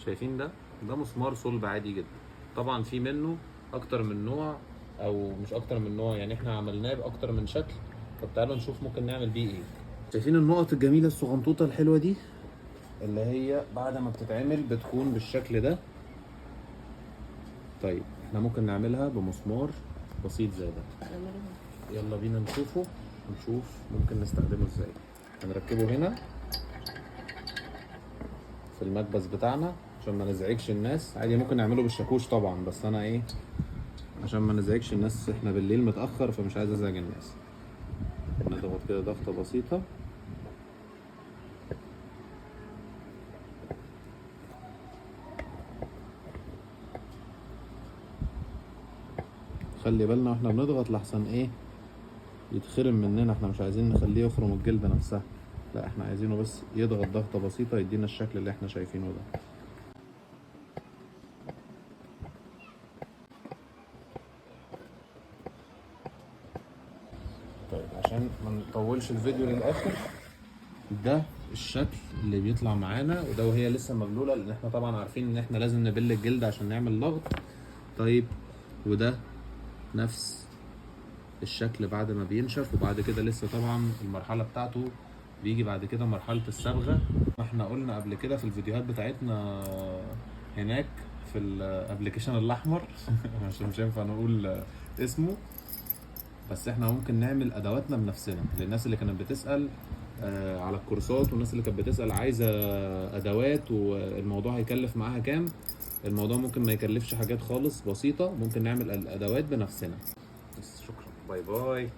شايفين ده مسمار صلب عادي جدا. طبعا في منه اكتر من نوع، او مش اكتر من نوع، يعني احنا عملناه باكتر من شكل. طب تعالوا نشوف ممكن نعمل بيه ايه. شايفين النقط الجميله الصغنطوطه الحلوه دي اللي هي بعد ما بتتعمل بتكون بالشكل ده؟ طيب احنا ممكن نعملها بمسمار بسيط زي ده. يلا بينا نشوفه ونشوف ممكن نستخدمه ازاي. هنركبه هنا في المكبس بتاعنا عشان ما نزعجش الناس. عادي ممكن نعمله بالشاكوش طبعا، بس انا ايه، عشان ما نزعجش الناس، احنا بالليل متأخر فمش عايز ازعج الناس. نضغط كده ضغطة بسيطة. خلي بالنا واحنا بنضغط لحسن ايه يتخرم مننا، احنا مش عايزين نخليه يخرم الجلدة نفسها، لا احنا عايزينه بس يضغط ضغطة بسيطة يدينا الشكل اللي احنا شايفينه ده. طيب عشان ما نطولش الفيديو للاخر، ده الشكل اللي بيطلع معانا، وده وهي لسه مبلوله، لان احنا طبعا عارفين ان احنا لازم نبل الجلد عشان نعمل ضغط. طيب وده نفس الشكل بعد ما بينشف، وبعد كده لسه طبعا المرحله بتاعته بيجي بعد كده مرحله الصبغه. احنا قلنا قبل كده في الفيديوهات بتاعتنا هناك في الابلكيشن الاحمر عشان مش هينفع نقول اسمه، بس احنا ممكن نعمل ادواتنا بنفسنا. للناس اللي كانت بتسأل على الكورسات، والناس اللي كانت بتسأل عايزة ادوات والموضوع هيكلف معاها كام، الموضوع ممكن ما يكلفش حاجات خالص بسيطة، ممكن نعمل الادوات بنفسنا. بس شكرا، باي باي.